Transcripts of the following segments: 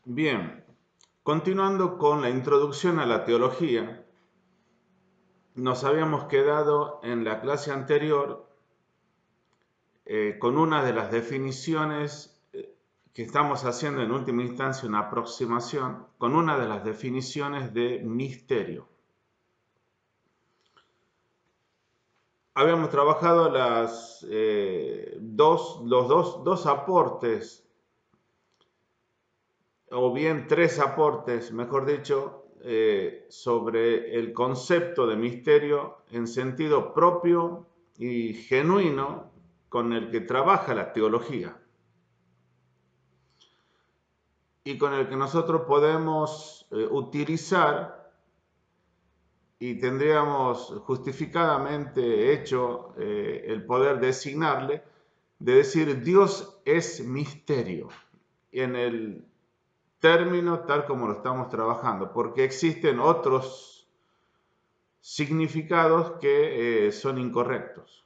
Bien, continuando con la introducción a la teología, nos habíamos quedado en la clase anterior con una de las definiciones que estamos haciendo en última instancia una aproximación con una de las definiciones de misterio. Habíamos trabajado los dos aportes, o bien tres aportes, mejor dicho, sobre el concepto de misterio en sentido propio y genuino con el que trabaja la teología y con el que nosotros podemos utilizar y tendríamos justificadamente hecho el poder designarle de decir Dios es misterio en el término tal como lo estamos trabajando, porque existen otros significados que son incorrectos.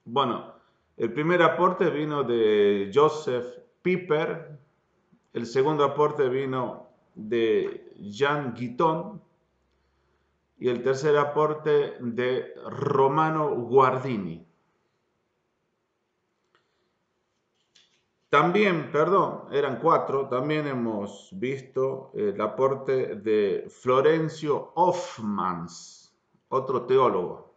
Bueno, el primer aporte vino de Joseph Pieper, el segundo aporte vino de Jean Guiton y el tercer aporte de Romano Guardini. También, perdón, eran cuatro, también hemos visto el aporte de Florencio Hoffmans, otro teólogo.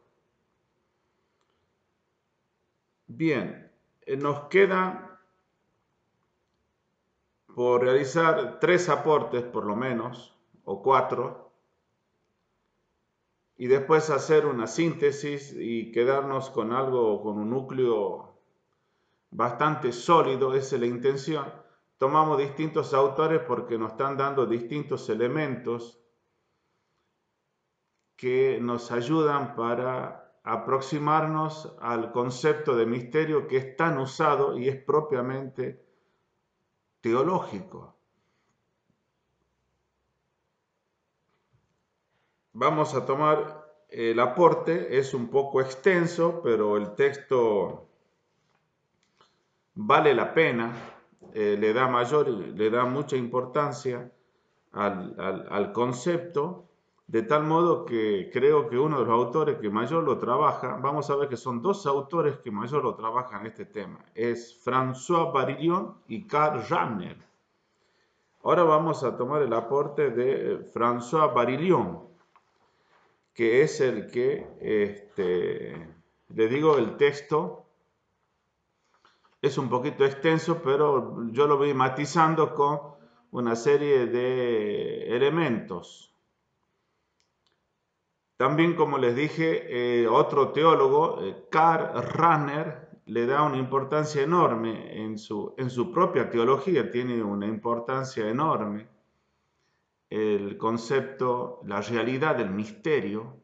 Bien, nos queda por realizar tres aportes por lo menos, o cuatro, y después hacer una síntesis y quedarnos con algo, con un núcleo bastante sólido, esa es la intención. Tomamos distintos autores porque nos están dando distintos elementos que nos ayudan para aproximarnos al concepto de misterio que es tan usado y es propiamente teológico. Vamos a tomar el aporte, es un poco extenso, pero el texto vale la pena, le da mucha importancia al concepto, de tal modo que creo que uno de los autores que mayor lo trabaja, vamos a ver que son dos autores que mayor lo trabajan en este tema, es François Barillon y Karl Rahner. Ahora vamos a tomar el aporte de François Barillon, que es el que, le digo, el texto es un poquito extenso, pero yo lo voy matizando con una serie de elementos. También, como les dije, otro teólogo, Karl Rahner, le da una importancia enorme en su propia teología, tiene una importancia enorme el concepto, la realidad del misterio,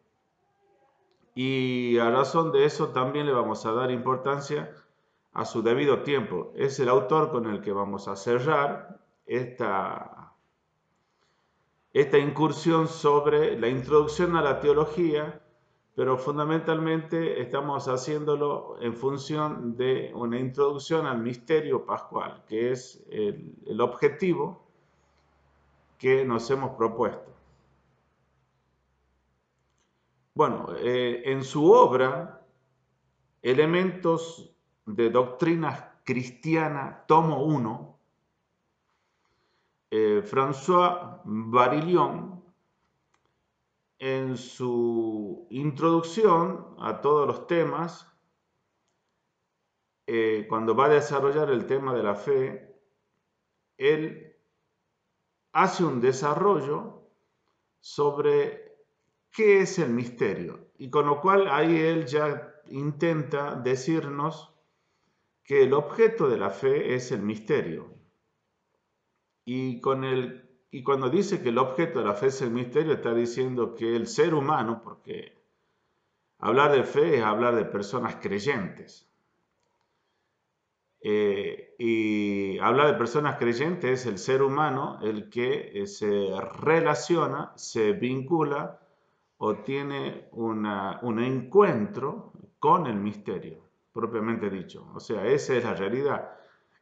y a razón de eso también le vamos a dar importancia a su debido tiempo. Es el autor con el que vamos a cerrar esta incursión sobre la introducción a la teología, pero fundamentalmente estamos haciéndolo en función de una introducción al misterio pascual, que es el objetivo que nos hemos propuesto. Bueno, en su obra, Elementos de Doctrina Cristiana, tomo 1, François Barillon, en su introducción a todos los temas, cuando va a desarrollar el tema de la fe, él hace un desarrollo sobre qué es el misterio, y con lo cual ahí él ya intenta decirnos que el objeto de la fe es el misterio. Y cuando dice que el objeto de la fe es el misterio, está diciendo que el ser humano, porque hablar de fe es hablar de personas creyentes, y hablar de personas creyentes es el ser humano el que se relaciona, se vincula o tiene un encuentro con el misterio, propiamente dicho. O sea, esa es la realidad.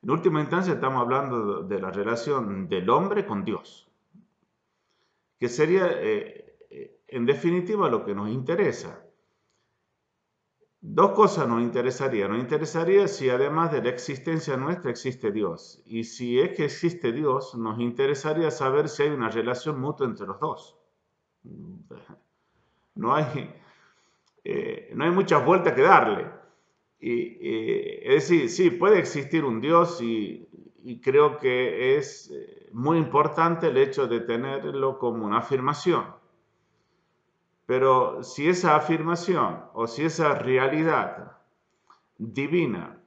En última instancia estamos hablando de la relación del hombre con Dios, que sería en definitiva lo que nos interesa. Dos cosas nos interesaría. Nos interesaría si además de la existencia nuestra existe Dios. Y si es que existe Dios, nos interesaría saber si hay una relación mutua entre los dos. No hay, no hay muchas vueltas que darle. Es decir, sí, puede existir un Dios y creo que es muy importante el hecho de tenerlo como una afirmación. Pero si esa afirmación o si esa realidad divina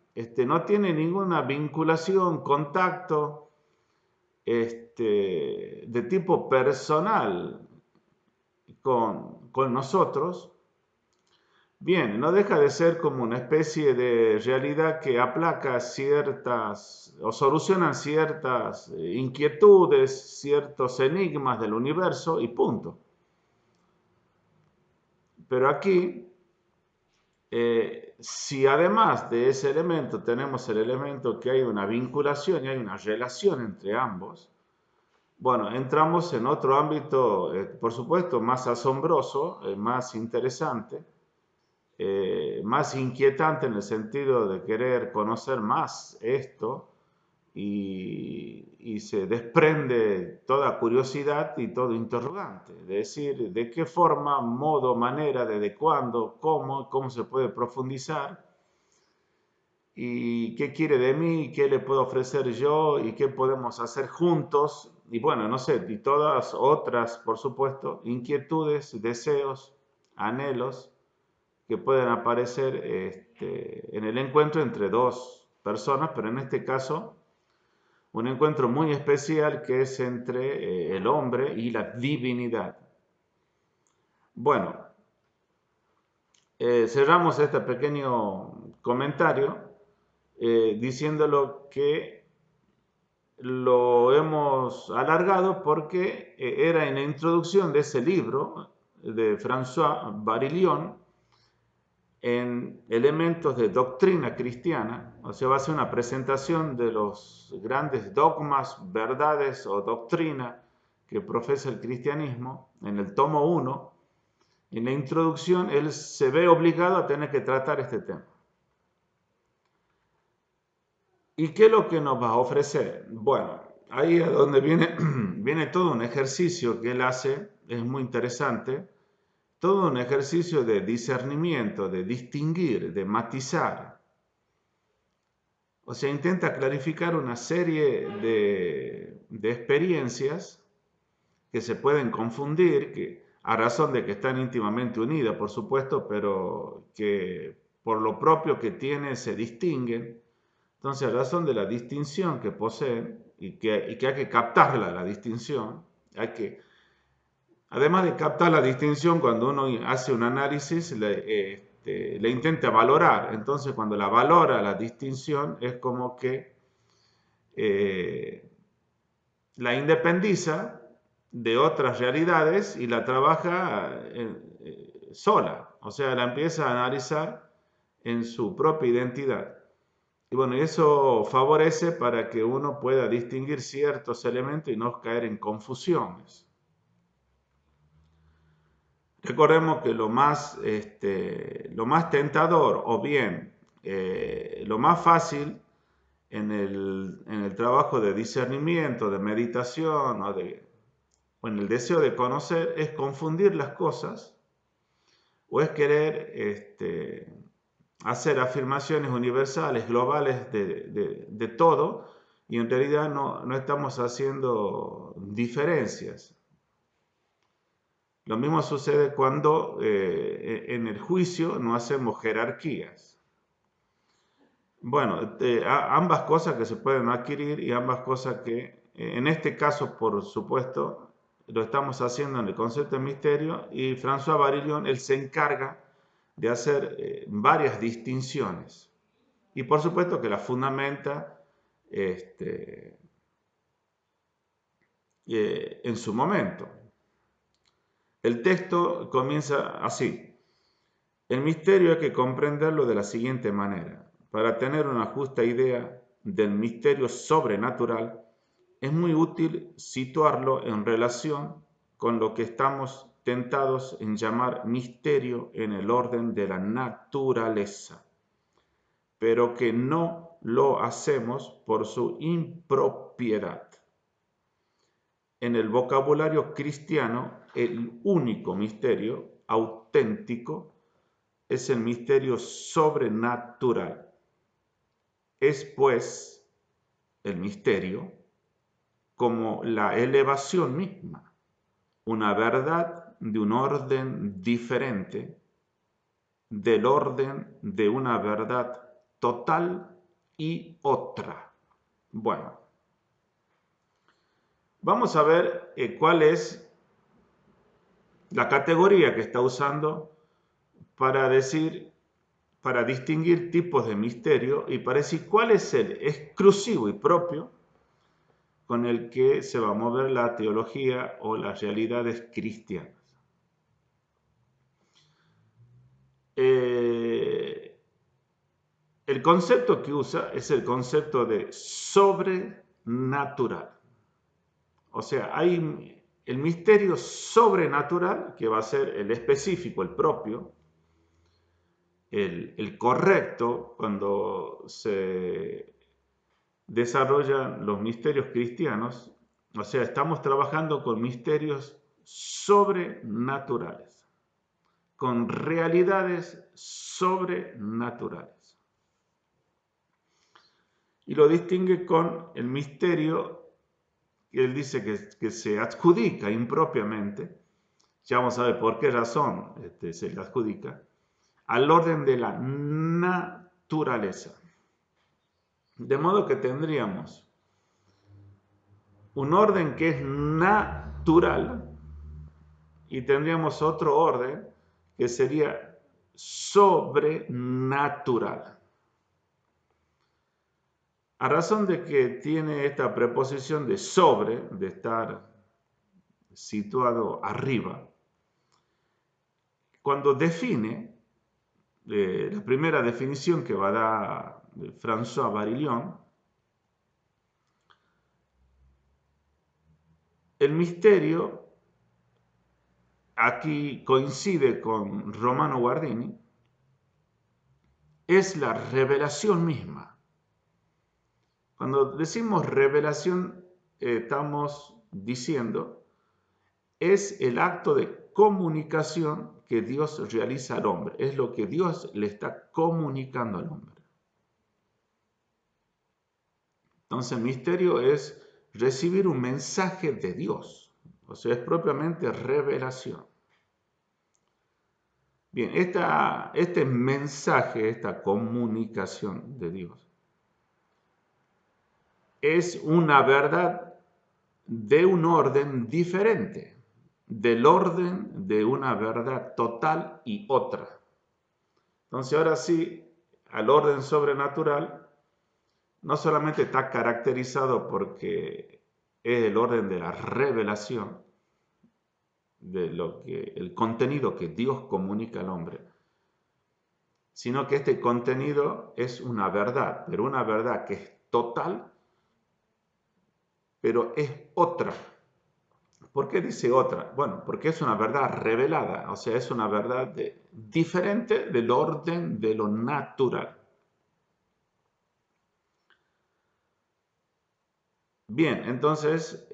no tiene ninguna vinculación, contacto de tipo personal con nosotros, bien, no deja de ser como una especie de realidad que aplaca ciertas o soluciona ciertas inquietudes, ciertos enigmas del universo y punto. Pero aquí, si además de ese elemento tenemos el elemento que hay una vinculación y hay una relación entre ambos, bueno, entramos en otro ámbito, por supuesto, más asombroso, más interesante, más inquietante en el sentido de querer conocer más esto y se desprende toda curiosidad y todo interrogante, es decir, de qué forma, modo, manera, desde cuándo, cómo se puede profundizar y qué quiere de mí, qué le puedo ofrecer yo y qué podemos hacer juntos y bueno, no sé, y todas otras, por supuesto, inquietudes, deseos, anhelos que pueden aparecer en el encuentro entre dos personas, pero en este caso un encuentro muy especial que es entre el hombre y la divinidad. Bueno, cerramos este pequeño comentario diciéndolo que lo hemos alargado porque era en la introducción de ese libro de François Barillon, en elementos de doctrina cristiana, o sea, va a ser una presentación de los grandes dogmas, verdades o doctrina que profesa el cristianismo en el tomo 1. En la introducción, él se ve obligado a tener que tratar este tema. ¿Y qué es lo que nos va a ofrecer? Bueno, ahí es donde viene todo un ejercicio que él hace, es muy interesante, todo un ejercicio de discernimiento, de distinguir, de matizar. O sea, intenta clarificar una serie de experiencias que se pueden confundir, que, a razón de que están íntimamente unidas, por supuesto, pero que por lo propio que tienen se distinguen. Entonces, a razón de la distinción que poseen y que hay que captarla, la distinción, además de captar la distinción, cuando uno hace un análisis, le intenta valorar. Entonces, cuando la valora la distinción, es como que la independiza de otras realidades y la trabaja sola. O sea, la empieza a analizar en su propia identidad. Y bueno, eso favorece para que uno pueda distinguir ciertos elementos y no caer en confusiones. Recordemos que lo más tentador o bien lo más fácil en el trabajo de discernimiento, de meditación o en el deseo de conocer es confundir las cosas o es querer hacer afirmaciones universales, globales de todo y en realidad no estamos haciendo diferencias. Lo mismo sucede cuando en el juicio no hacemos jerarquías. Bueno, ambas cosas que se pueden adquirir y ambas cosas que, en este caso, por supuesto, lo estamos haciendo en el concepto de misterio y François Barillon, él se encarga de hacer varias distinciones y por supuesto que las fundamenta en su momento. El texto comienza así. El misterio hay que comprenderlo de la siguiente manera. Para tener una justa idea del misterio sobrenatural, es muy útil situarlo en relación con lo que estamos tentados en llamar misterio en el orden de la naturaleza, pero que no lo hacemos por su impropiedad. En el vocabulario cristiano, el único misterio auténtico es el misterio sobrenatural. Es pues el misterio como la elevación misma, una verdad de un orden diferente del orden de una verdad total y otra. Bueno, vamos a ver cuál es la categoría que está usando para decir, para distinguir tipos de misterio y para decir cuál es el exclusivo y propio con el que se va a mover la teología o las realidades cristianas. El concepto que usa es el concepto de sobrenatural. O sea, hay el misterio sobrenatural, que va a ser el específico, el propio, el correcto, cuando se desarrollan los misterios cristianos. O sea, estamos trabajando con misterios sobrenaturales, con realidades sobrenaturales. Y lo distingue con el misterio que él dice que se adjudica impropiamente. Ya vamos a ver por qué razón se le adjudica al orden de la naturaleza. De modo que tendríamos un orden que es natural y tendríamos otro orden que sería sobrenatural. A razón de que tiene esta preposición de sobre, de estar situado arriba, cuando define, la primera definición que va a dar François Barillon, el misterio, aquí coincide con Romano Guardini, es la revelación misma. Cuando decimos revelación, estamos diciendo, es el acto de comunicación que Dios realiza al hombre. Es lo que Dios le está comunicando al hombre. Entonces, el misterio es recibir un mensaje de Dios. O sea, es propiamente revelación. Bien, este mensaje, esta comunicación de Dios, es una verdad de un orden diferente, del orden de una verdad total y otra. Entonces ahora sí, al orden sobrenatural no solamente está caracterizado porque es el orden de la revelación, de el contenido que Dios comunica al hombre, sino que este contenido es una verdad, pero una verdad que es total, pero es otra. ¿Por qué dice otra? Bueno, porque es una verdad revelada, o sea, es una verdad diferente del orden de lo natural. Bien, entonces,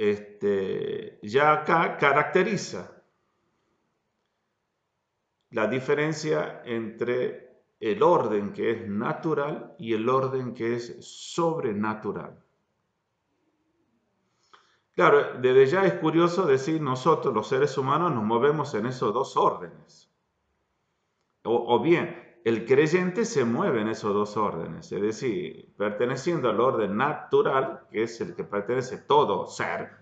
ya acá caracteriza la diferencia entre el orden que es natural y el orden que es sobrenatural. Claro, desde ya es curioso decir nosotros los seres humanos nos movemos en esos dos órdenes. O bien, el creyente se mueve en esos dos órdenes, es decir, perteneciendo al orden natural, que es el que pertenece todo ser,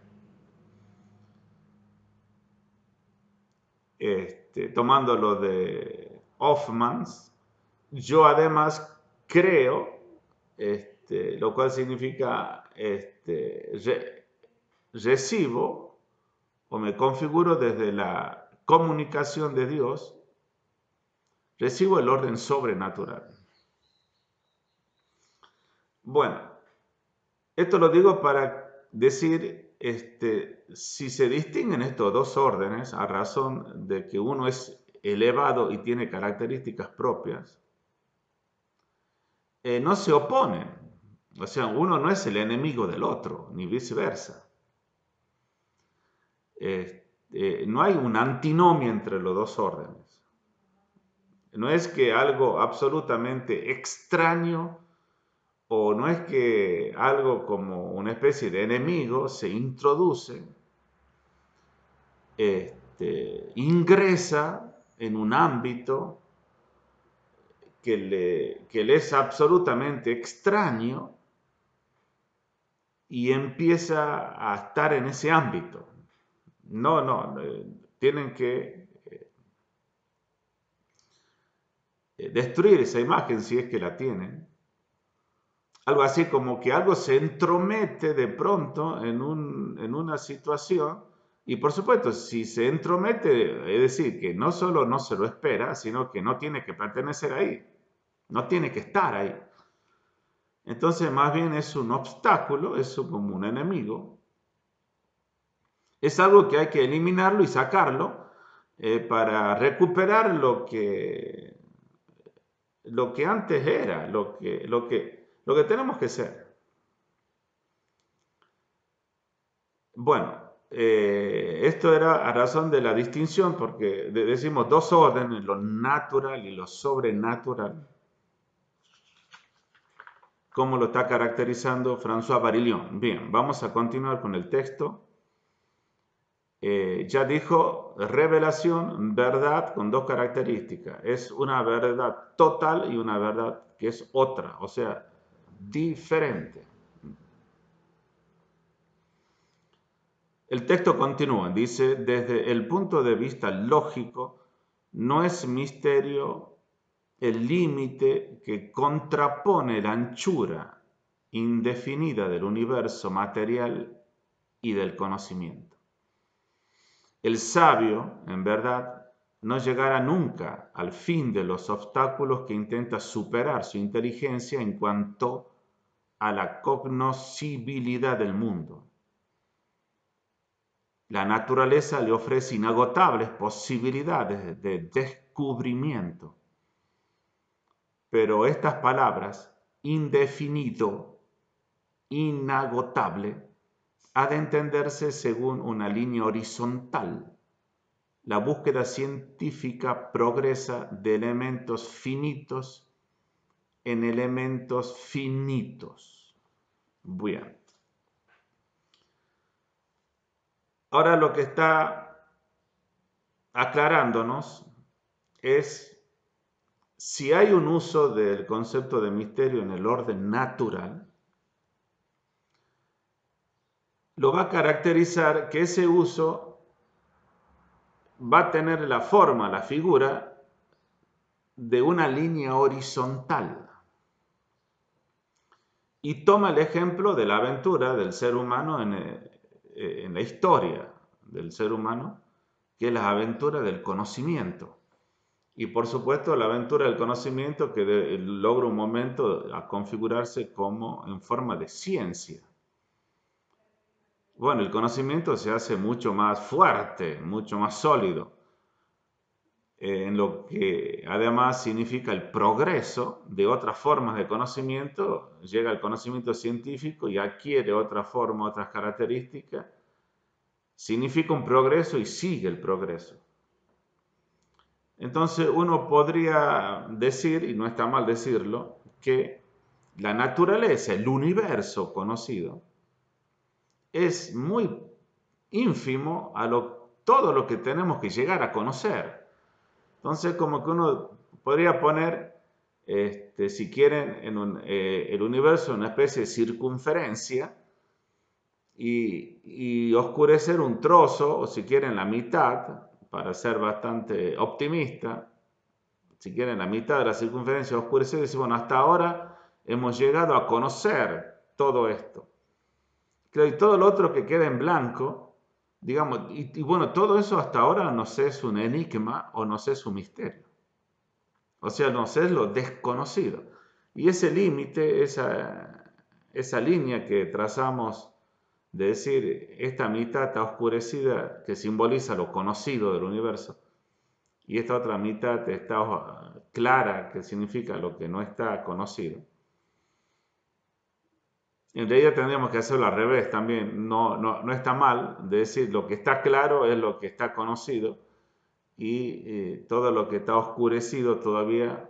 tomándolo de Hoffmans, yo además creo, lo cual significa recibo o me configuro desde la comunicación de Dios, recibo el orden sobrenatural. Bueno, Esto lo digo para decir, si se distinguen estos dos órdenes a razón de que uno es elevado y tiene características propias, no se oponen. O sea, uno no es el enemigo del otro, ni viceversa. No hay una antinomia entre los dos órdenes. No es que algo absolutamente extraño o no es que algo como una especie de enemigo se introduce, ingresa en un ámbito que le es absolutamente extraño y empieza a estar en ese ámbito. No, tienen que destruir esa imagen si es que la tienen. Algo así como que algo se entromete de pronto en una situación y por supuesto si se entromete, es decir, que no solo no se lo espera, sino que no tiene que pertenecer ahí, no tiene que estar ahí. Entonces más bien es un obstáculo, es como un enemigo. Es algo que hay que eliminarlo y sacarlo para recuperar lo que antes era, lo que tenemos que ser. Bueno, esto era a razón de la distinción, porque decimos dos órdenes, lo natural y lo sobrenatural, como lo está caracterizando François Barillon. Bien, vamos a continuar con el texto. Ya dijo revelación, verdad con dos características. Es una verdad total y una verdad que es otra, o sea, diferente. El texto continúa, dice, desde el punto de vista lógico, no es misterio el límite que contrapone la anchura indefinida del universo material y del conocimiento. El sabio, en verdad, no llegará nunca al fin de los obstáculos que intenta superar su inteligencia en cuanto a la cognoscibilidad del mundo. La naturaleza le ofrece inagotables posibilidades de descubrimiento, pero estas palabras, indefinido, inagotable, ha de entenderse según una línea horizontal. La búsqueda científica progresa de elementos finitos en elementos finitos. Bien. Ahora lo que está aclarándonos es si hay un uso del concepto de misterio en el orden natural, lo va a caracterizar que ese uso va a tener la forma, la figura de una línea horizontal. Y toma el ejemplo de la aventura del ser humano en la historia del ser humano, que es la aventura del conocimiento. Y por supuesto la aventura del conocimiento que logra un momento a configurarse como en forma de ciencia. Bueno, el conocimiento se hace mucho más fuerte, mucho más sólido, en lo que además significa el progreso de otras formas de conocimiento, llega el conocimiento científico y adquiere otra forma, otras características, significa un progreso y sigue el progreso. Entonces uno podría decir, y no está mal decirlo, que la naturaleza, el universo conocido, es muy ínfimo a todo lo que tenemos que llegar a conocer. Entonces como que uno podría poner, si quieren, el universo en una especie de circunferencia y oscurecer un trozo, o si quieren la mitad, para ser bastante optimista, si quieren la mitad de la circunferencia oscurecer y decir, bueno, hasta ahora hemos llegado a conocer todo esto. Y todo lo otro que queda en blanco, digamos, y bueno, todo eso hasta ahora nos es un enigma o nos es un misterio. O sea, nos es lo desconocido. Y ese límite, esa línea que trazamos de decir, esta mitad está oscurecida, que simboliza lo conocido del universo, y esta otra mitad está clara, que significa lo que no está conocido. En realidad tendríamos que hacerlo al revés también. No está mal de decir lo que está claro es lo que está conocido y todo lo que está oscurecido todavía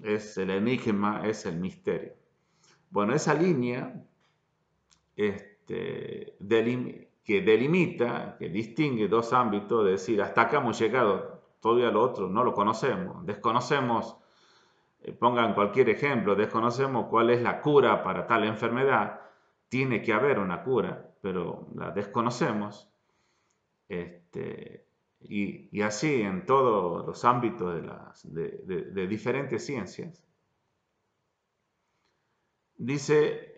es el enigma, es el misterio. Bueno, esa línea que delimita, que distingue dos ámbitos, de decir, hasta acá hemos llegado, todavía lo otro no lo conocemos, desconocemos, pongan cualquier ejemplo, desconocemos cuál es la cura para tal enfermedad, tiene que haber una cura, pero la desconocemos, y así en todos los ámbitos de diferentes ciencias. Dice,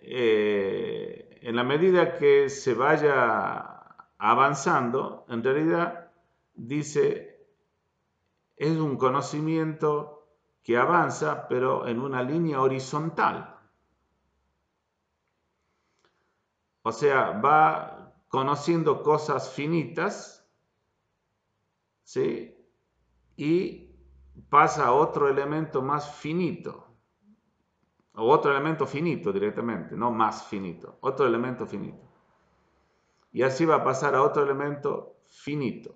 en la medida que se vaya avanzando, en realidad, dice, es un conocimiento que avanza, pero en una línea horizontal. O sea, va conociendo cosas finitas, ¿sí? Y pasa a otro elemento más finito. O otro elemento finito directamente, no más finito, otro elemento finito. Y así va a pasar a otro elemento finito.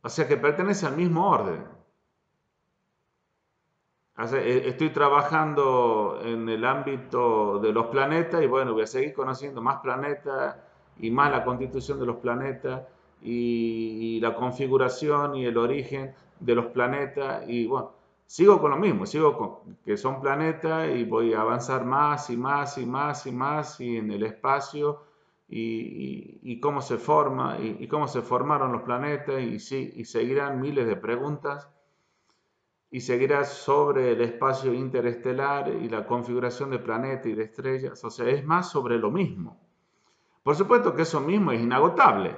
O sea que pertenece al mismo orden. O sea, estoy trabajando en el ámbito de los planetas y bueno, voy a seguir conociendo más planetas y más la constitución de los planetas y la configuración y el origen de los planetas y bueno, sigo con lo mismo, sigo con que son planetas y voy a avanzar más y más y más y más y en el espacio y cómo se forma y cómo se formaron los planetas y seguirán miles de preguntas y seguirá sobre el espacio interestelar y la configuración de planetas y de estrellas. O sea, es más sobre lo mismo. Por supuesto que eso mismo es inagotable,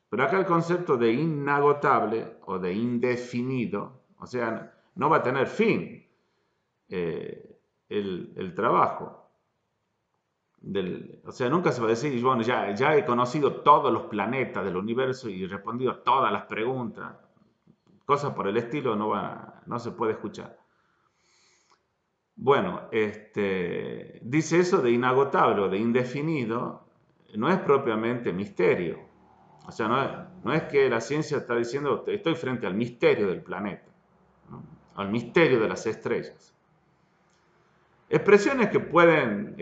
pero acá el concepto de inagotable o de indefinido, o sea, no va a tener fin el trabajo. O sea, nunca se va a decir, bueno, ya he conocido todos los planetas del universo y he respondido a todas las preguntas. Cosas por el estilo no se puede escuchar. Bueno, dice eso de inagotable o de indefinido, no es propiamente misterio. O sea, no es que la ciencia está diciendo, estoy frente al misterio del planeta, ¿no? Al misterio de las estrellas. Expresiones que pueden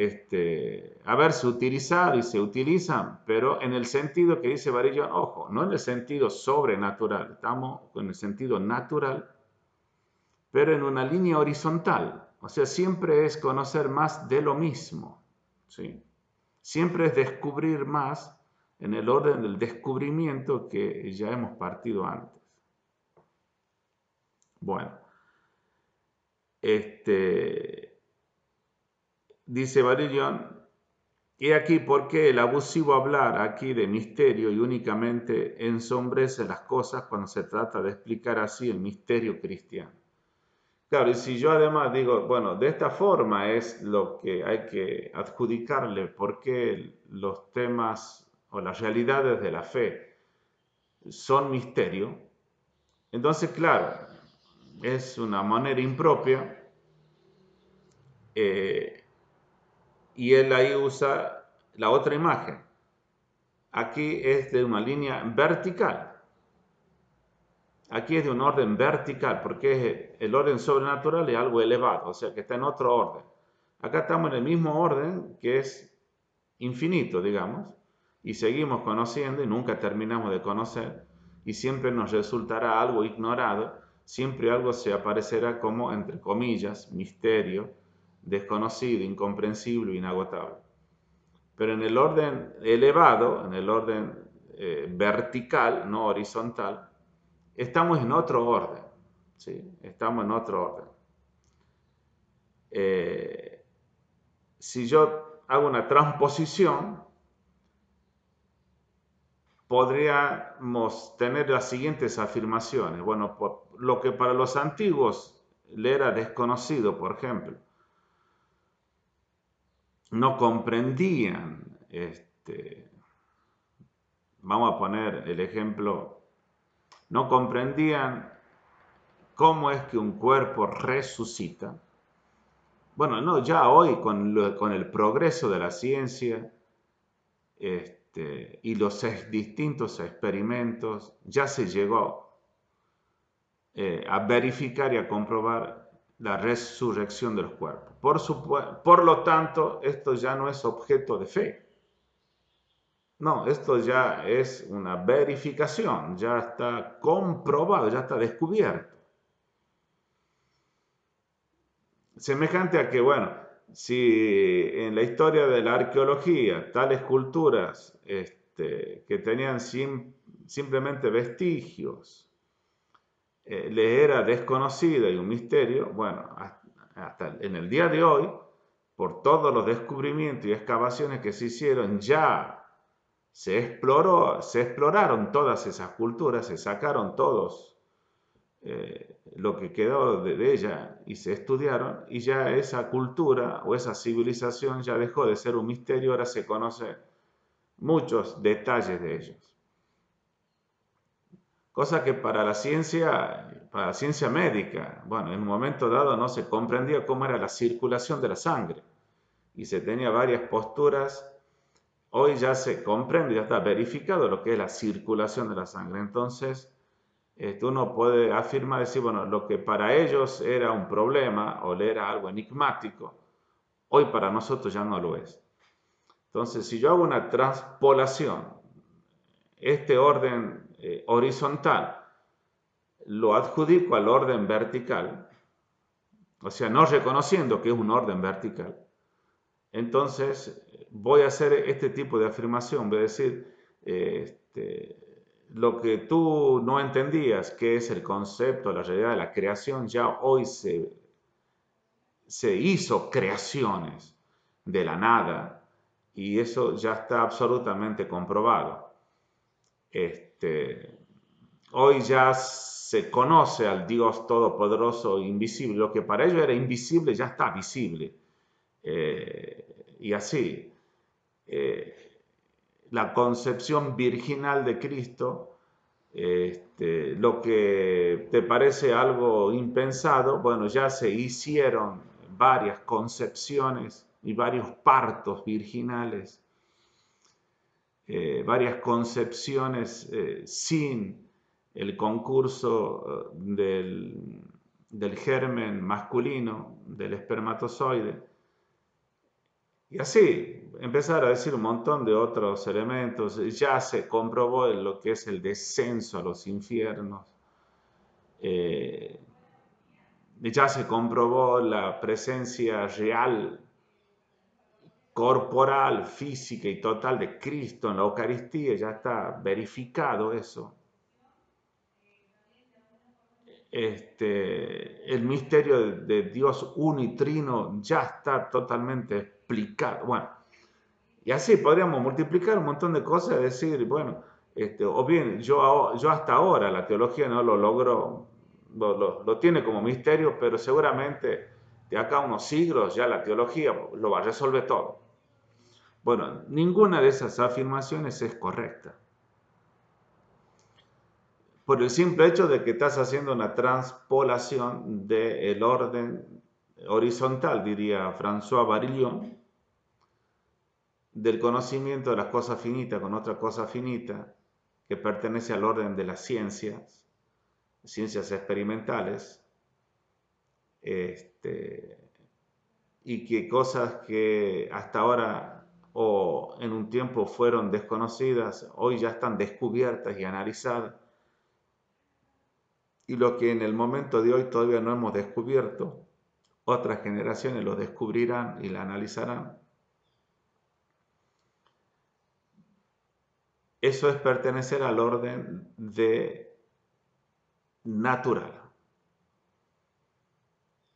haberse utilizado y se utilizan, pero en el sentido que dice Barillon, ojo, no en el sentido sobrenatural, estamos en el sentido natural, pero en una línea horizontal. O sea, siempre es conocer más de lo mismo, ¿sí? Siempre es descubrir más en el orden del descubrimiento que ya hemos partido antes. Bueno, dice Barillon, y aquí porque el abusivo hablar aquí de misterio y únicamente ensombrece las cosas cuando se trata de explicar así el misterio cristiano. Claro, y si yo además digo, bueno, de esta forma es lo que hay que adjudicarle, porque los temas o las realidades de la fe son misterio, entonces, claro, es una manera impropia y él ahí usa la otra imagen. Aquí es de una línea vertical. Aquí es de un orden vertical, porque el orden sobrenatural es algo elevado, o sea que está en otro orden. Acá estamos en el mismo orden que es infinito, digamos, y seguimos conociendo y nunca terminamos de conocer, y siempre nos resultará algo ignorado, siempre algo se aparecerá como, entre comillas, misterio, desconocido, incomprensible, inagotable. Pero en el orden elevado, en el orden vertical, no horizontal, estamos en otro orden, ¿sí? Estamos en otro orden. Si yo hago una transposición, podríamos tener las siguientes afirmaciones. Bueno, lo que para los antiguos le era desconocido, por ejemplo. No comprendían, vamos a poner el ejemplo, no comprendían cómo es que un cuerpo resucita. Bueno, no, ya hoy con el progreso de la ciencia y los distintos experimentos, ya se llegó a verificar y a comprobar la resurrección de los cuerpos. Por lo tanto, esto ya no es objeto de fe. No, esto ya es una verificación, ya está comprobado, ya está descubierto. Semejante a que, bueno, si en la historia de la arqueología tales culturas que tenían simplemente vestigios, les era desconocida y un misterio, bueno, hasta en el día de hoy, por todos los descubrimientos y excavaciones que se hicieron, ya se exploraron todas esas culturas, se sacaron todos lo que quedó de ella y se estudiaron, y ya esa cultura o esa civilización ya dejó de ser un misterio, ahora se conocen muchos detalles de ellos. Cosa que para la ciencia médica, bueno, en un momento dado no se comprendía cómo era la circulación de la sangre y se tenía varias posturas. Hoy ya se comprende, ya está verificado lo que es la circulación de la sangre. Entonces, uno puede afirmar, decir, bueno, lo que para ellos era un problema o le era algo enigmático, hoy para nosotros ya no lo es. Entonces, si yo hago una transpolación, este orden horizontal lo adjudico al orden vertical, o sea, no reconociendo que es un orden vertical, entonces voy a hacer este tipo de afirmación, voy a decir, lo que tú no entendías, que es el concepto, la realidad de la creación, ya hoy se hizo creaciones de la nada y eso ya está absolutamente comprobado. Hoy ya se conoce al Dios todopoderoso e invisible. Lo que para ellos era invisible ya está visible. Y así, la concepción virginal de Cristo, lo que te parece algo impensado, bueno, ya se hicieron varias concepciones y varios partos virginales, varias concepciones sin el concurso del germen masculino, del espermatozoide. Y así, empezar a decir un montón de otros elementos. Ya se comprobó lo que es el descenso a los infiernos. Ya se comprobó la presencia real, corporal, física y total de Cristo en la Eucaristía. Ya está verificado eso. El misterio de Dios unitrino ya está totalmente explicado. Bueno, y así podríamos multiplicar un montón de cosas y decir, bueno, o bien yo hasta ahora la teología no lo logró, lo tiene como misterio, pero seguramente de acá a unos siglos ya la teología lo va a resolver todo. Bueno, ninguna de esas afirmaciones es correcta. Por el simple hecho de que estás haciendo una transpolación del orden horizontal, diría François Barillon, del conocimiento de las cosas finitas con otra cosa finita, que pertenece al orden de las ciencias experimentales, y que cosas que hasta ahora o en un tiempo fueron desconocidas, hoy ya están descubiertas y analizadas. Y lo que en el momento de hoy todavía no hemos descubierto, otras generaciones lo descubrirán y la analizarán. Eso es pertenecer al orden de natural.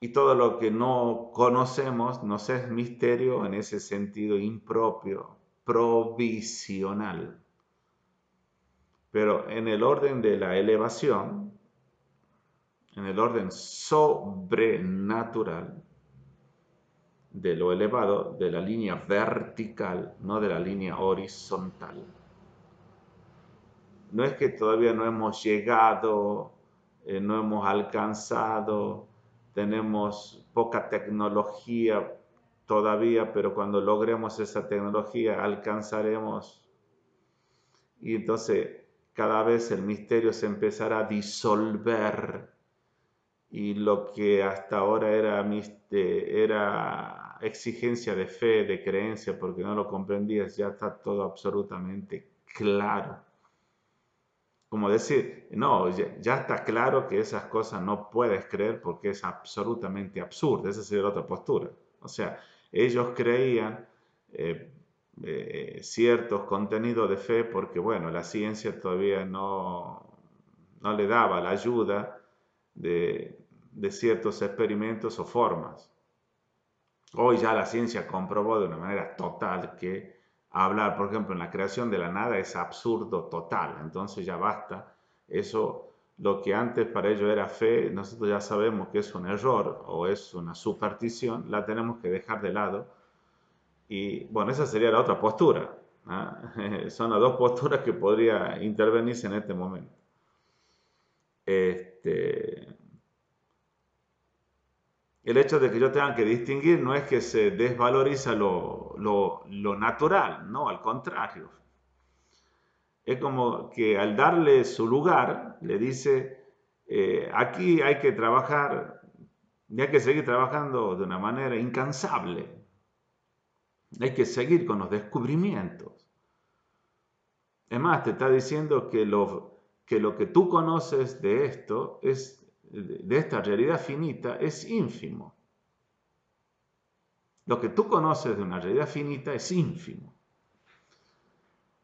Y todo lo que no conocemos nos es misterio en ese sentido impropio, provisional. Pero en el orden de la elevación, en el orden sobrenatural de lo elevado, de la línea vertical, no de la línea horizontal. No es que todavía no hemos llegado, no hemos alcanzado, tenemos poca tecnología todavía, pero cuando logremos esa tecnología alcanzaremos. Y entonces cada vez el misterio se empezará a disolver y lo que hasta ahora era exigencia de fe, de creencia, porque no lo comprendías, ya está todo absolutamente claro. Como decir, no, ya está claro que esas cosas no puedes creer porque es absolutamente absurdo. Esa sería la otra postura. O sea, ellos creían eh, ciertos contenidos de fe porque, bueno, la ciencia todavía no le daba la ayuda de ciertos experimentos o formas. Hoy ya la ciencia comprobó de una manera total que hablar, por ejemplo, en la creación de la nada es absurdo total, entonces ya basta. Eso, lo que antes para ello era fe, nosotros ya sabemos que es un error o es una superstición, la tenemos que dejar de lado. Y bueno, esa sería la otra postura. ¿Ah? Son las dos posturas que podría intervenirse en este momento. Este, el hecho de que yo tenga que distinguir no es que se desvaloriza lo natural, no, al contrario. Es como que al darle su lugar, le dice, aquí hay que trabajar y hay que seguir trabajando de una manera incansable. Hay que seguir con los descubrimientos. Es más, te está diciendo que lo que tú conoces de esto, de esta realidad finita, es ínfimo. Lo que tú conoces de una realidad finita es ínfimo.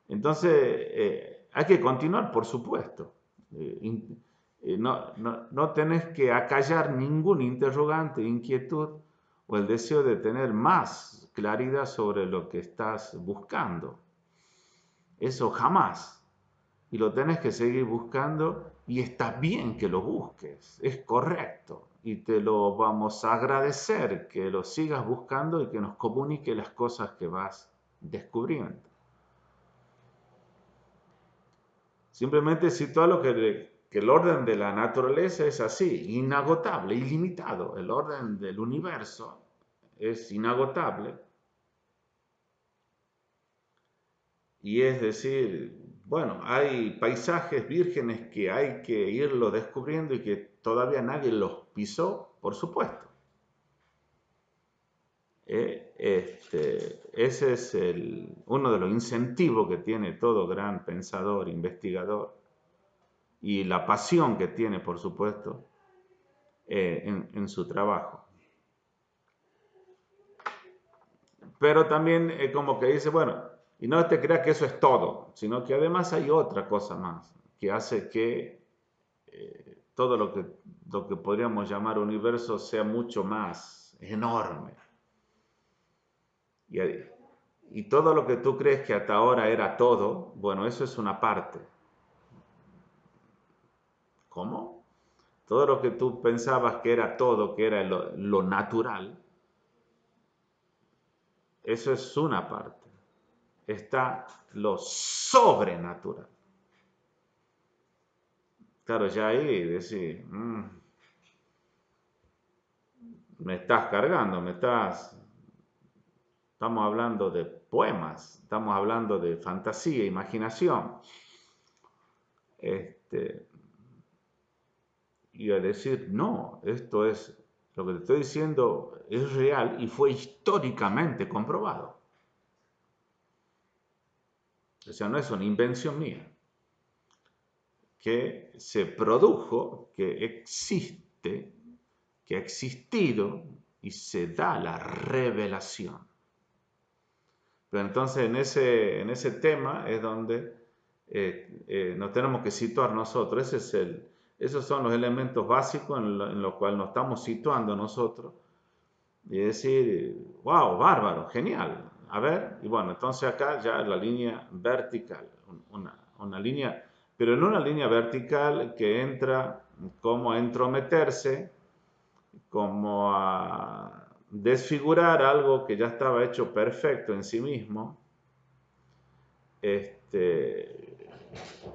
Entonces, hay que continuar, por supuesto. No tenés que acallar ningún interrogante, inquietud o el deseo de tener más claridad sobre lo que estás buscando. Eso jamás. Y lo tenés que seguir buscando y está bien que lo busques, es correcto. Y te lo vamos a agradecer que lo sigas buscando y que nos comunique las cosas que vas descubriendo. Simplemente situarlo que el orden de la naturaleza es así, inagotable, ilimitado. El orden del universo es inagotable. Y es decir, bueno, hay paisajes vírgenes que hay que irlo descubriendo y que todavía nadie los pisó, por supuesto. Ese es uno de los incentivos que tiene todo gran pensador, investigador, y la pasión que tiene, por supuesto, en su trabajo. Pero también como que dice, bueno, y no te creas que eso es todo, sino que además hay otra cosa más que hace que todo lo que podríamos llamar universo sea mucho más enorme. Y, y todo lo que tú crees que hasta ahora era todo, bueno, eso es una parte. ¿Cómo? Todo lo que tú pensabas que era todo, que era lo natural, eso es una parte. Está lo sobrenatural. Claro, ya ahí decir, me estás cargando, estamos hablando de poemas, estamos hablando de fantasía, imaginación. Y a decir, no, esto es, lo que te estoy diciendo es real y fue históricamente comprobado. O sea, no es una invención mía, que se produjo, que existe, que ha existido y se da la revelación. Pero entonces en ese tema es donde nos tenemos que situar nosotros. Esos son los elementos básicos en los cuales nos estamos situando nosotros. Y decir, wow, bárbaro, genial. A ver, y bueno, entonces acá ya la línea vertical, una línea pero en una línea vertical que entra como a entrometerse, como a desfigurar algo que ya estaba hecho perfecto en sí mismo.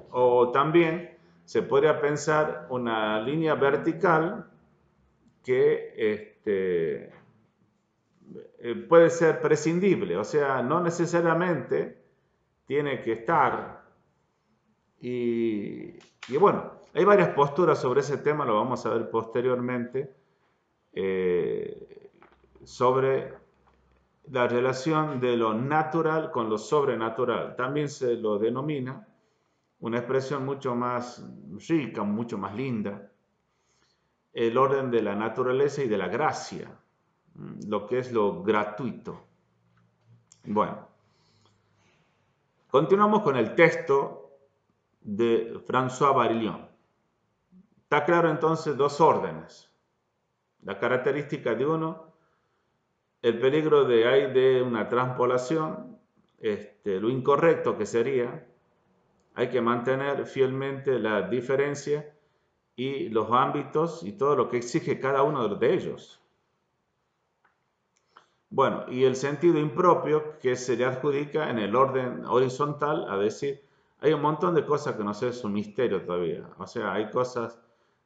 O también se podría pensar una línea vertical que puede ser prescindible, o sea, no necesariamente tiene que estar. Y bueno, hay varias posturas sobre ese tema, lo vamos a ver posteriormente, sobre la relación de lo natural con lo sobrenatural. También se lo denomina una expresión mucho más rica, mucho más linda, el orden de la naturaleza y de la gracia, lo que es lo gratuito. Bueno, continuamos con el texto de François Barillon. Está claro entonces dos órdenes. La característica de uno, el peligro de una transpolación, lo incorrecto que sería, hay que mantener fielmente la diferencia y los ámbitos y todo lo que exige cada uno de ellos. Bueno, y el sentido impropio que se le adjudica en el orden horizontal, a decir, hay un montón de cosas que no sé, es un misterio todavía. O sea, hay cosas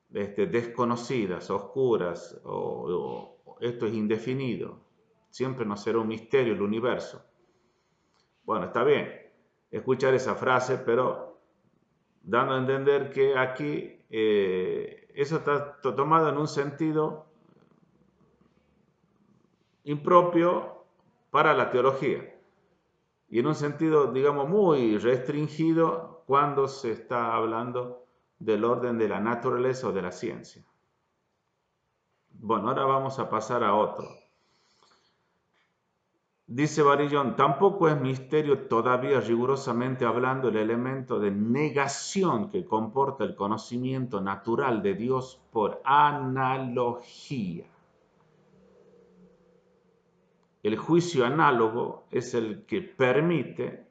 desconocidas, oscuras, o esto es indefinido. Siempre nos será un misterio el universo. Bueno, está bien escuchar esa frase, pero dando a entender que aquí eso está tomado en un sentido impropio para la teología y en un sentido, digamos, muy restringido cuando se está hablando del orden de la naturaleza o de la ciencia. Bueno, ahora vamos a pasar a otro. Dice Barillon, tampoco es misterio todavía rigurosamente hablando el elemento de negación que comporta el conocimiento natural de Dios por analogía. El juicio análogo es el que permite,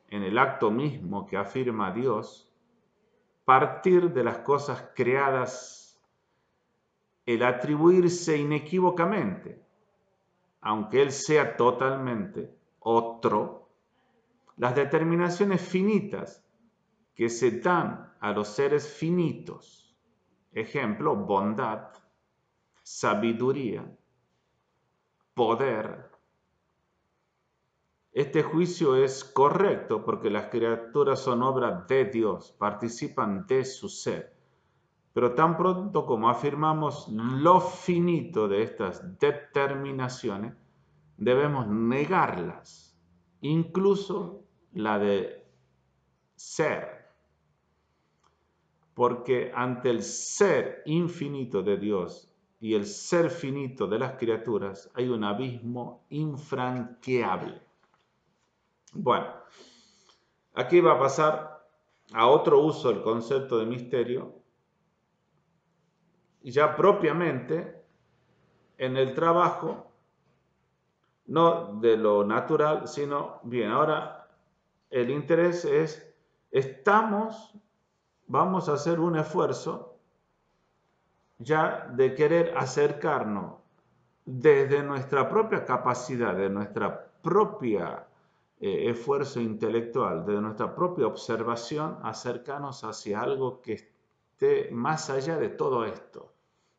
en el acto mismo que afirma Dios, partir de las cosas creadas, el atribuirse inequívocamente, aunque Él sea totalmente otro, las determinaciones finitas que se dan a los seres finitos. Ejemplo, bondad, sabiduría, poder. Este juicio es correcto porque las criaturas son obra de Dios, participan de su ser. Pero tan pronto como afirmamos lo finito de estas determinaciones, debemos negarlas, incluso la de ser. Porque ante el ser infinito de Dios y el ser finito de las criaturas hay un abismo infranqueable. Bueno, aquí va a pasar a otro uso del concepto de misterio, ya propiamente en el trabajo, no de lo natural, sino, bien, ahora el interés es, vamos a hacer un esfuerzo ya de querer acercarnos desde nuestra propia capacidad, de nuestra propia esfuerzo intelectual, de nuestra propia observación, acercarnos hacia algo que esté más allá de todo esto,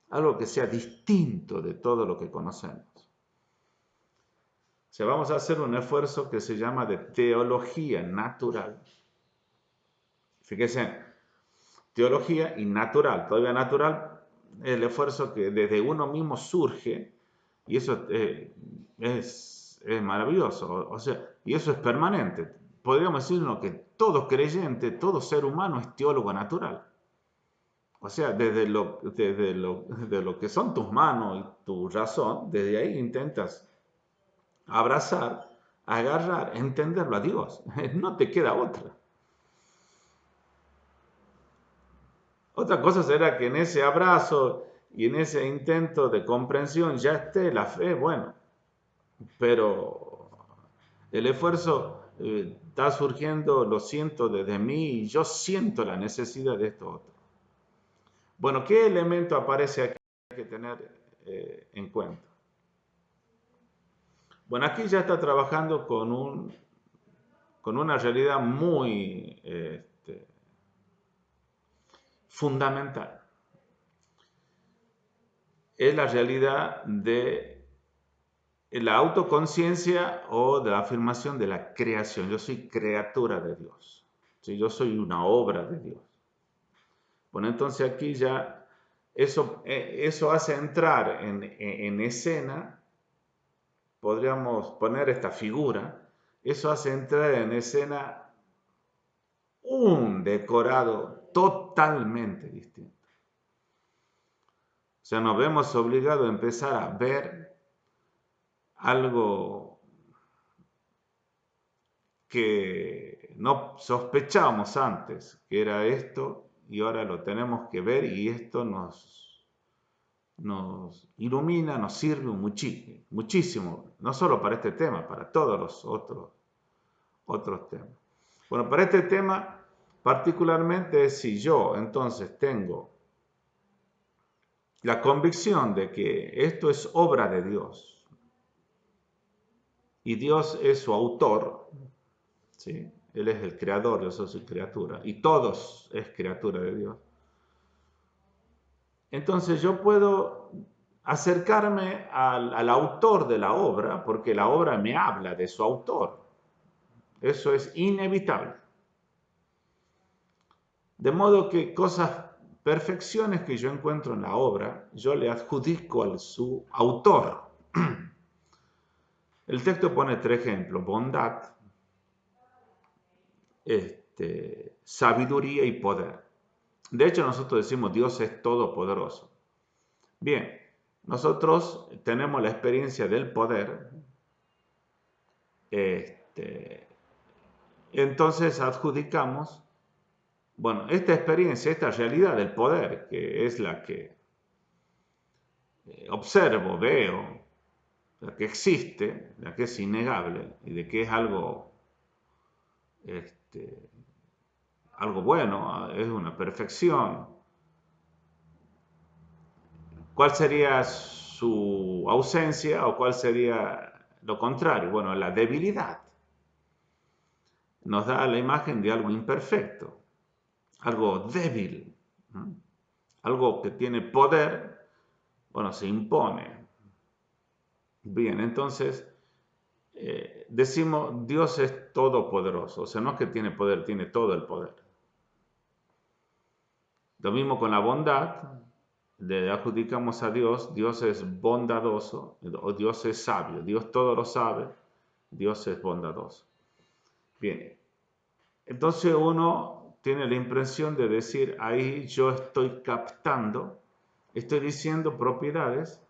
algo que sea distinto de todo lo que conocemos. O sea, vamos a hacer un esfuerzo que se llama de teología natural. Fíjense, teología y natural, todavía natural, el esfuerzo que desde uno mismo surge, y eso es maravilloso, o sea, y eso es permanente. Podríamos decirnos que todo creyente, todo ser humano es teólogo natural. O sea, desde lo que son tus manos y tu razón, desde ahí intentas abrazar, agarrar, entenderlo a Dios. No te queda otra. Otra cosa será que en ese abrazo y en ese intento de comprensión ya esté la fe, bueno, pero el esfuerzo está surgiendo, lo siento desde mí y yo siento la necesidad de esto otro. Bueno, ¿qué elemento aparece aquí que hay que tener en cuenta? Bueno, aquí ya está trabajando con una realidad muy fundamental. Es la realidad de la autoconciencia o de la afirmación de la creación. Yo soy criatura de Dios. ¿Sí? Yo soy una obra de Dios. Bueno, entonces aquí ya eso hace entrar en escena, podríamos poner esta figura, eso hace entrar en escena un decorado totalmente distinto. O sea, nos vemos obligados a empezar a ver algo que no sospechábamos antes, que era esto, y ahora lo tenemos que ver y esto nos ilumina, nos sirve muchísimo, no solo para este tema, para todos los otros temas. Bueno, para este tema particularmente, si yo entonces tengo la convicción de que esto es obra de Dios y Dios es su autor, ¿sí? Él es el creador, yo soy su criatura y todos es criatura de Dios. Entonces yo puedo acercarme al autor de la obra porque la obra me habla de su autor. Eso es inevitable. De modo que perfecciones que yo encuentro en la obra, yo le adjudico a su autor. El texto pone 3 ejemplos: bondad, sabiduría y poder. De hecho, nosotros decimos Dios es todopoderoso. Bien, nosotros tenemos la experiencia del poder, entonces adjudicamos, bueno, esta experiencia, esta realidad del poder, que es la que observo, veo, la que existe, la que es innegable y de que es este, algo bueno, es una perfección. ¿Cuál sería su ausencia o cuál sería lo contrario? Bueno, la debilidad nos da la imagen de algo imperfecto, algo débil, ¿no? Algo que tiene poder, bueno, se impone. Bien, entonces decimos Dios es todopoderoso, o sea, no es que tiene poder, tiene todo el poder. Lo mismo con la bondad, le adjudicamos a Dios, Dios es bondadoso, o Dios es sabio, Dios todo lo sabe, Dios es bondadoso. Bien, entonces uno tiene la impresión de decir, ahí yo estoy captando, estoy diciendo propiedades,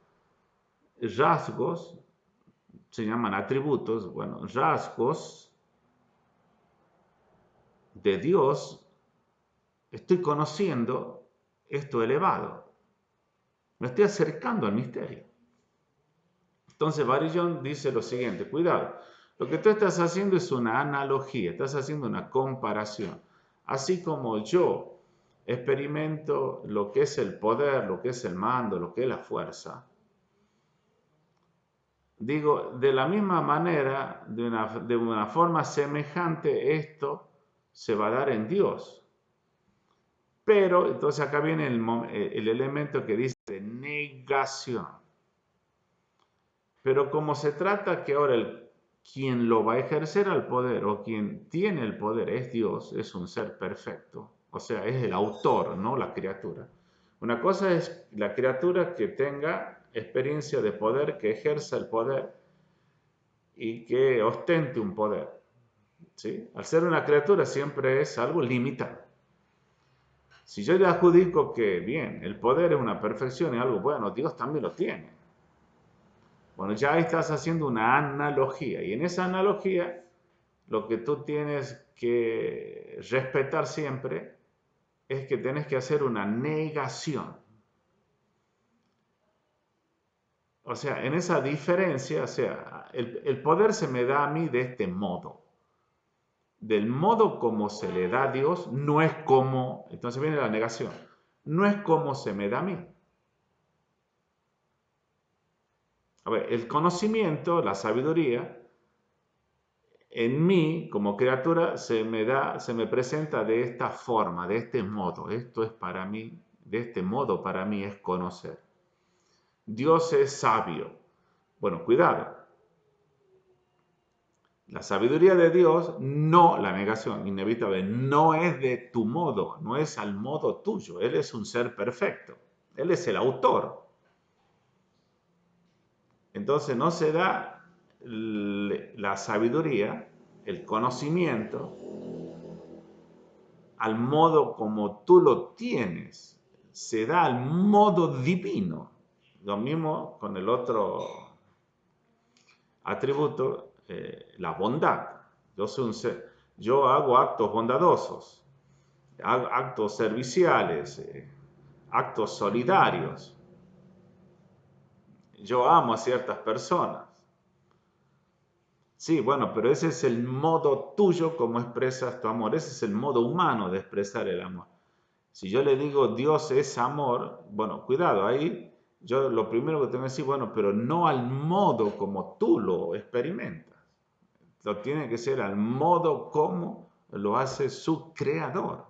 rasgos, se llaman atributos, bueno, rasgos de Dios, estoy conociendo esto elevado, me estoy acercando al misterio. Entonces Barillon dice lo siguiente, cuidado, lo que tú estás haciendo es una analogía, estás haciendo una comparación. Así como yo experimento lo que es el poder, lo que es el mando, lo que es la fuerza, digo, de la misma manera, de una forma semejante, esto se va a dar en Dios. Pero, entonces acá viene el elemento que dice negación. Pero como se trata que ahora quien lo va a ejercer al poder o quien tiene el poder es Dios, es un ser perfecto, o sea, es el autor, no la criatura. Una cosa es la criatura que tenga experiencia de poder, que ejerza el poder y que ostente un poder, ¿sí? Al ser una criatura siempre es algo limitado. Si yo le adjudico que, bien, el poder es una perfección y algo bueno, Dios también lo tiene. Bueno, ya estás haciendo una analogía y en esa analogía lo que tú tienes que respetar siempre es que tienes que hacer una negación. O sea, en esa diferencia, o sea, el poder se me da a mí de este modo. del modo como se le da a Dios, no es como, entonces viene la negación, no es como se me da a mí. A ver, el conocimiento, la sabiduría, en mí, como criatura, se me presenta de esta forma, de este modo. Esto es para mí, de este modo para mí es conocer. Dios es sabio. Bueno, cuidado. La sabiduría de Dios, no, la negación inevitable, no es de tu modo, no es al modo tuyo. Él es un ser perfecto. Él es el autor. Entonces no se da la sabiduría, el conocimiento, al modo como tú lo tienes. Se da al modo divino. Lo mismo con el otro atributo, la bondad. Yo soy un ser, yo hago actos bondadosos, actos serviciales, actos solidarios. Yo amo a ciertas personas. Sí, bueno, pero ese es el modo tuyo como expresas tu amor. Ese es el modo humano de expresar el amor. Si yo le digo Dios es amor, bueno, cuidado, ahí yo lo primero que tengo que decir, bueno, pero no al modo como tú lo experimentas. Lo tiene que ser al modo como lo hace su creador.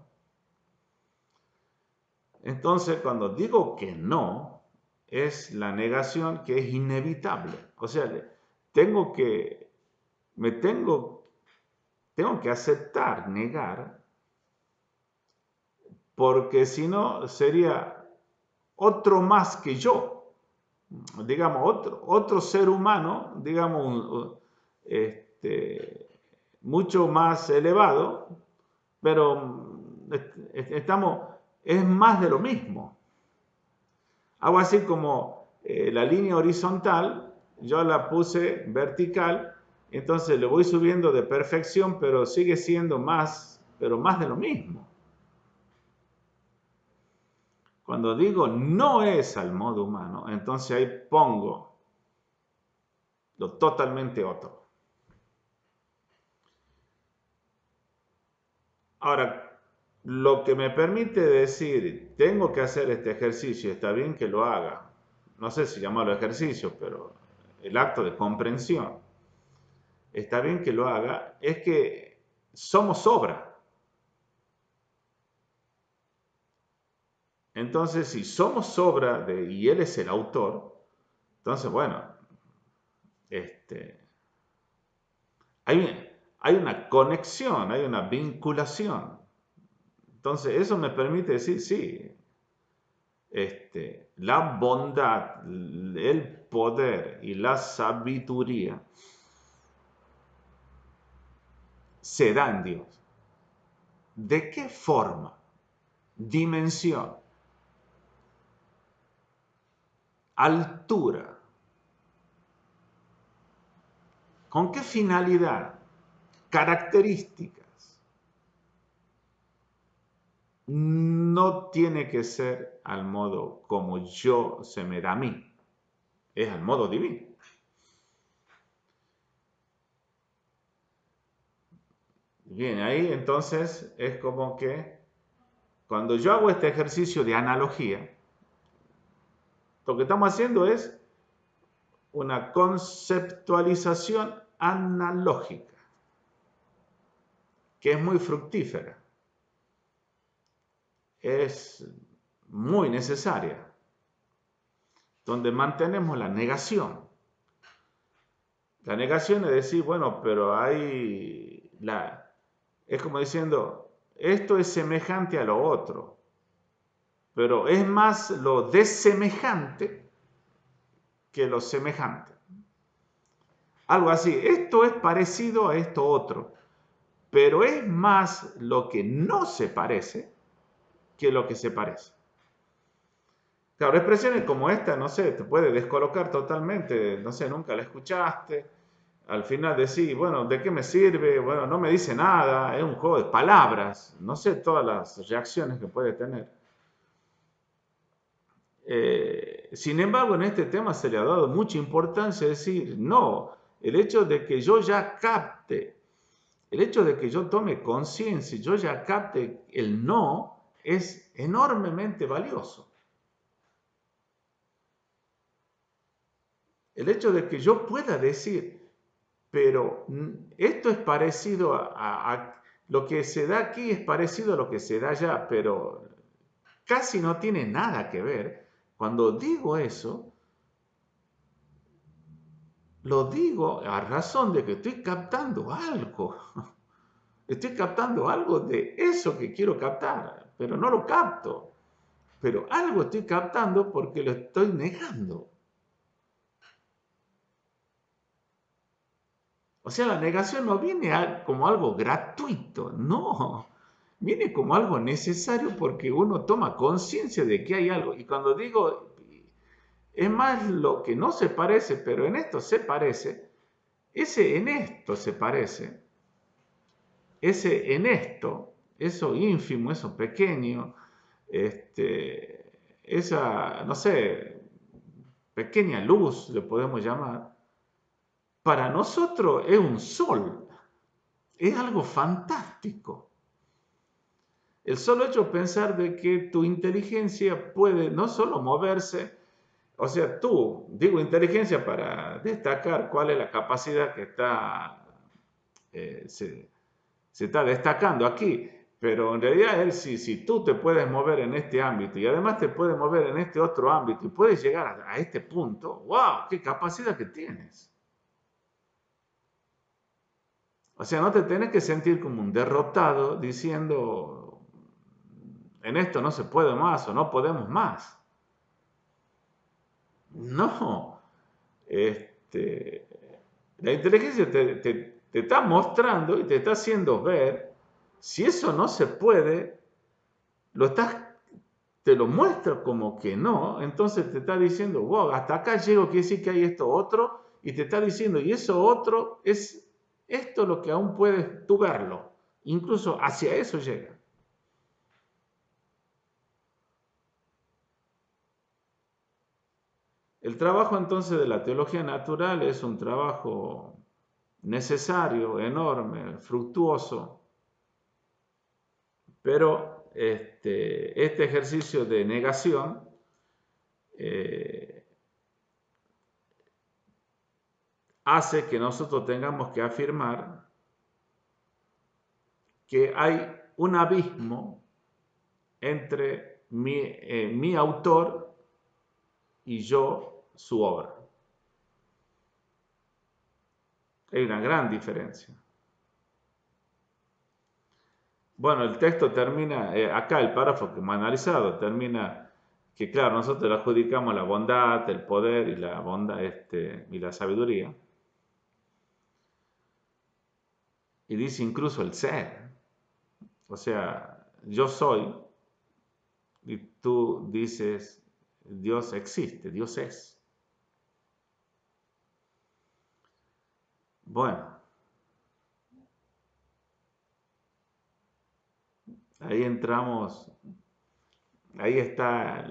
Entonces, cuando digo que no, es la negación que es inevitable. O sea, tengo que, tengo que aceptar, negar, porque si no sería otro más que yo, digamos, otro ser humano, digamos, mucho más elevado, pero es más de lo mismo. Hago así como la línea horizontal, yo la puse vertical, entonces le voy subiendo de perfección, pero sigue siendo más, pero más de lo mismo. Cuando digo no es al modo humano, entonces ahí pongo lo totalmente otro. Ahora, lo que me permite decir, tengo que hacer este ejercicio, está bien que lo haga. No sé si llamarlo ejercicio, pero el acto de comprensión, está bien que lo haga, es que somos obra. Entonces, si somos obra y Él es el autor, entonces, bueno, hay, hay una conexión, hay una vinculación. Entonces, eso me permite decir, sí, la bondad, el poder y la sabiduría se da en Dios. ¿De qué forma? Dimensión, altura. ¿Con qué finalidad? Características. No tiene que ser al modo como yo se me da a mí. Es al modo divino. Bien, ahí entonces es como que cuando yo hago este ejercicio de analogía, lo que estamos haciendo es una conceptualización analógica, que es muy fructífera, es muy necesaria, donde mantenemos la negación. La negación es decir, bueno, pero es como diciendo, esto es semejante a lo otro, pero es más lo desemejante que lo semejante. Algo así, esto es parecido a esto otro, pero es más lo que no se parece que lo que se parece. Claro, expresiones como esta, no sé, te puede descolocar totalmente, no sé, nunca la escuchaste, al final decís, bueno, ¿de qué me sirve? Bueno, no me dice nada, es un juego de palabras, no sé todas las reacciones que puede tener. Sin embargo, en este tema se le ha dado mucha importancia, es decir, no, el hecho de que yo ya capte el hecho de que yo tome conciencia, yo ya capte el no, es enormemente valioso. El hecho de que yo pueda decir, pero esto es parecido lo que se da aquí es parecido a lo que se da allá, pero casi no tiene nada que ver. Cuando digo eso, lo digo a razón de que estoy captando algo. Estoy captando algo de eso que quiero captar, pero no lo capto. Pero algo estoy captando porque lo estoy negando. O sea, la negación no viene como algo gratuito, no. Viene como algo necesario porque uno toma conciencia de que hay algo. Y cuando digo, es más lo que no se parece, pero en esto se parece, ese en esto se parece, ese en esto, eso ínfimo, eso pequeño, esa, no sé, pequeña luz, le podemos llamar, para nosotros es un sol, es algo fantástico. El solo hecho de pensar de que tu inteligencia puede no solo moverse, o sea, tú, digo inteligencia para destacar cuál es la capacidad que se está destacando aquí, pero en realidad es si tú te puedes mover en este ámbito y además te puedes mover en este otro ámbito y puedes llegar a este punto, ¡wow! ¡Qué capacidad que tienes! O sea, no te tienes que sentir como un derrotado diciendo, en esto no se puede más o no podemos más. No, este, la inteligencia te está mostrando y te está haciendo ver, si eso no se puede, te lo muestra como que no, entonces te está diciendo, wow, hasta acá llego, quiere decir que hay esto otro, y te está diciendo, y eso otro es esto lo que aún puedes tú verlo, incluso hacia eso llega. El trabajo entonces de la teología natural es un trabajo necesario, enorme, fructuoso, pero este ejercicio de negación hace que nosotros tengamos que afirmar que hay un abismo entre mi autor y yo, su obra. Hay una gran diferencia. Bueno, el texto termina, acá el párrafo que hemos analizado, termina que, claro, nosotros le adjudicamos la bondad, el poder y la bondad, y la sabiduría. Y dice incluso el ser. O sea, yo soy, y tú dices, Dios existe, Dios es. Bueno, ahí entramos, ahí está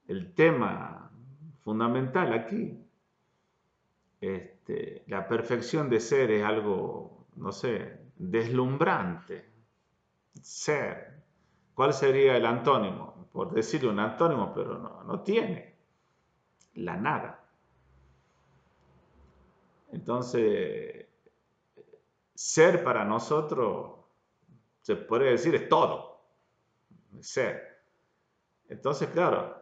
el tema fundamental aquí. La perfección de ser es algo, no sé, deslumbrante. Ser. ¿Cuál sería el antónimo? Por decirle un antónimo, pero no tiene. La nada. Entonces, ser para nosotros, se puede decir, es todo. Ser. Entonces, claro,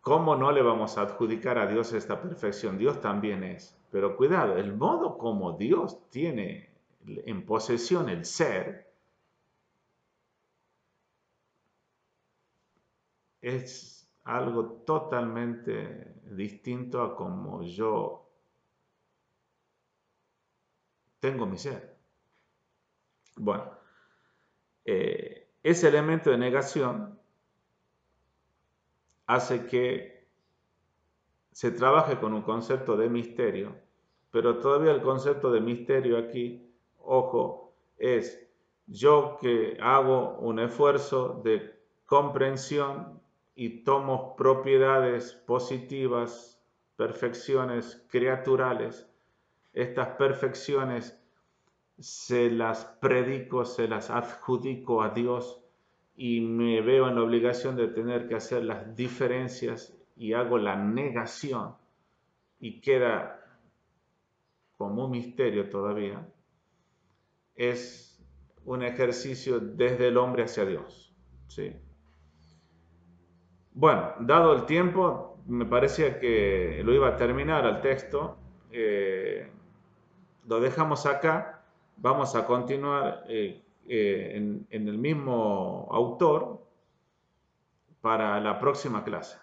¿cómo no le vamos a adjudicar a Dios esta perfección? Dios también es. Pero cuidado, el modo como Dios tiene en posesión el ser es algo totalmente distinto a como yo tengo mi ser. Bueno, ese elemento de negación hace que se trabaje con un concepto de misterio, pero todavía el concepto de misterio aquí, ojo, es yo que hago un esfuerzo de comprensión y tomo propiedades positivas, perfecciones criaturales, estas perfecciones se las predico, se las adjudico a Dios y me veo en la obligación de tener que hacer las diferencias y hago la negación y queda como un misterio todavía, es un ejercicio desde el hombre hacia Dios. ¿Sí? Bueno, dado el tiempo, me parecía que lo iba a terminar al texto. eh, lo dejamos acá. Vamos a continuar en el mismo autor para la próxima clase.